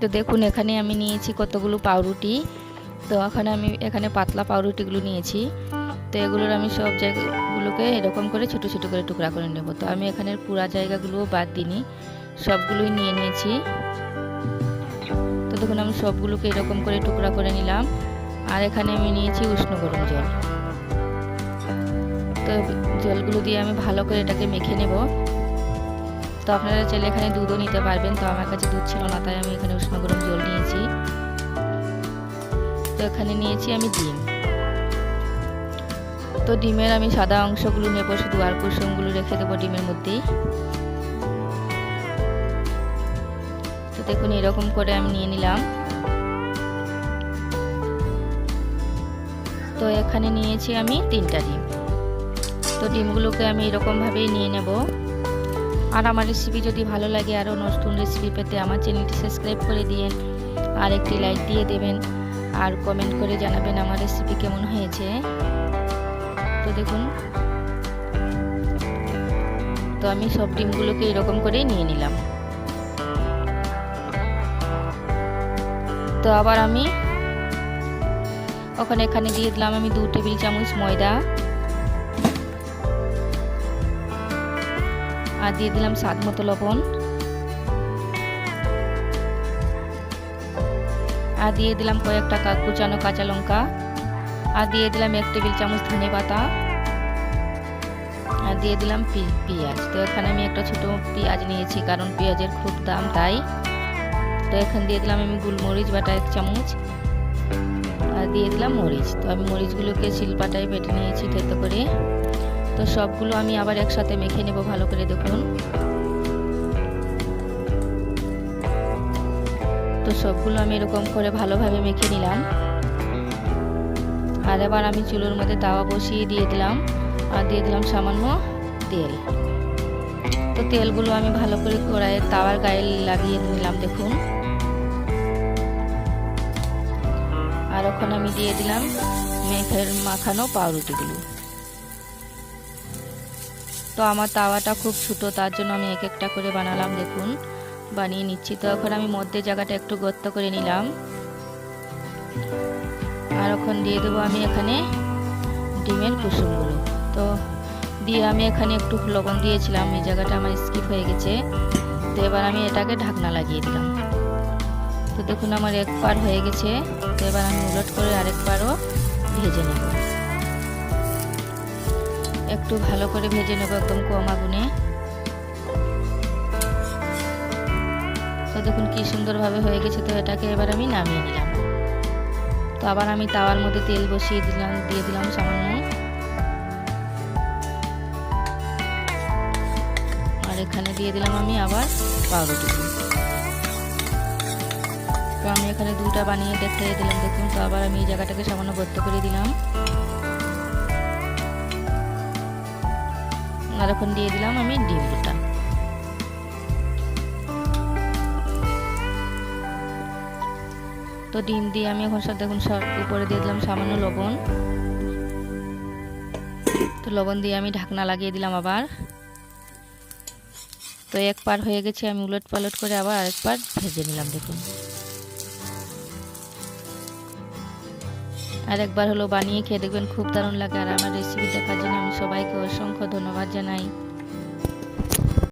তো দেখুন এখানে আমি নিয়েছি কতগুলো পাউরুটি। তো এখানে পাতলা পাউরুটিগুলো নিয়েছি। তো এগুলোর আমি সব জায়গাগুলোকে এরকম করে ছোট ছোট করে টুকরা করে নেব। তো আমি এখানে পুরা জায়গাগুলোও বাদ দিইনি, সবগুলোই নিয়ে নিয়েছি। তো দেখুন আমি সবগুলোকে এরকম করে টুকরা করে নিলাম। আর এখানে আমি নিয়েছি উষ্ণ গরম জল। তো জলগুলো দিয়ে আমি ভালো করে এটাকে মেখে নেব। তো আপনারা চাইলে এখানে দুধও নিতে পারবেন, তো আমার কাছে দুধ ছিল না, তাই আমি এখানে উষ্ণ গরম জল নিয়েছি। তো এখানে নিয়েছি আমি ডিম। তো ডিমের আমি সাদা অংশগুলো নেব শুধু, আর কুসুমগুলো রেখে দেবো ডিমের মধ্যেই। তো দেখুন এরকম করে আমি নিয়ে নিলাম। তো এখানে নিয়েছি আমি 3টা ডিম। তো ডিমগুলোকে আমি এরকমভাবেই নিয়ে নেব। আর আমার রেসিপি যদি ভালো লাগে আরও নতুন রেসিপি পেতে আমার চ্যানেলটি সাবস্ক্রাইব করে দিন, আর একটি লাইক দিয়ে দেবেন, আর কমেন্ট করে জানাবেন আমার রেসিপি কেমন হয়েছে। তো দেখুন তো আমি সব ডিমগুলোকে এরকম করেই নিয়ে নিলাম। তো আবার আমি এখানে দিয়ে দিলাম আমি 2 টেবিল চামচ ময়দা, আর দিয়ে দিলাম স্বাদ মতো লবণ, আর দিয়ে দিলাম কয়েকটা কুচানো কাঁচা লঙ্কা, আর দিয়ে দিলাম 1 টেবিল চামচ ধনে পাতা, আর দিয়ে দিলাম পেঁয়াজ। তো এখানে আমি একটা ছোট পেঁয়াজ নিয়েছি, কারণ পেঁয়াজের খুব দাম তাই। তো এখানে দিয়ে দিলাম আমি গোলমরিচ বাটা 1 চামচ, আর দিয়ে দিলাম মরিচ। তো আমি মরিচগুলোকে শিলপাটায় বেটে নিয়েছি থেতো করে। তো সবগুলো আমি আবার একসাথে মেখে নেব ভালো করে। দেখুন তো সবগুলো আমি এরকম করে ভালোভাবে মেখে নিলাম। আর এবার আমি চুলোর মধ্যে তাওয়া বসিয়ে দিয়ে দিলাম, আর দিয়ে দিলাম সামান্য তেল। তো তেলগুলো আমি ভালো করে কড়াইয়ের তাওয়ার গায়ে লাগিয়ে নিলাম। দেখুন আর ওখানে আমি দিয়ে দিলাম মাখানো পাউরুটিগুলো। তো আমার তাওয়াটা খুব ছোট, তার জন্য আমি এক একটা করে বানালাম। দেখুন বানিয়ে নিচ্ছি। তো এখন আমি মধ্যে জায়গাটা একটু গর্ত করে নিলাম, আর এখন দিয়ে দেবো আমি এখানে ডিমের কুসুমগুলো। তো দিয়ে আমি এখানে একটু লবণ দিয়েছিলাম, এই জায়গাটা আমার স্কিপ হয়ে গেছে। তো এবার আমি এটাকে ঢাকনা লাগিয়ে দিলাম। তো দেখুন আমার এক পার হয়ে গেছে। তো এবার আমি উলট করে আরেকবারও ভেজে নেব। একটু ভালো করে ভেজে নেব একদম কম আগুনে। তো দেখুন কি সুন্দরভাবে হয়ে গেছে। তো এটাকে এবার আমি নামিয়ে নিলাম। তো আবার আমি তাওয়ার মধ্যে তেল বসিয়ে দিয়ে দিলাম সামান্য, আর এখানে দিয়ে দিলাম আমি আবার পাউরুটি। তো আমি এখানে 2টা বানিয়ে দেখিয়ে দিলাম। দেখুন তো আবার আমি এই জায়গাটাকে সামান্য গর্ত করে দিলাম, আর এখন দিয়ে দিলাম আমি ডিম দুটা। তো ডিম দিয়ে আমি এখন দেখুন উপরে দিয়ে দিলাম সামান্য লবণ। তো লবণ দিয়ে আমি ঢাকনা লাগিয়ে দিলাম আবার। তো এক পার হয়ে গেছে, আমি উলট পালট করে আবার আরেকবার ভেজে নিলাম। দেখুন আরেকবার হলো বানিয়ে খেয়ে দেখবেন, খুব দারুণ লাগে। আর আমার রেসিপি দেখার জন্য আমি সবাইকে অসংখ্য ধন্যবাদ জানাই।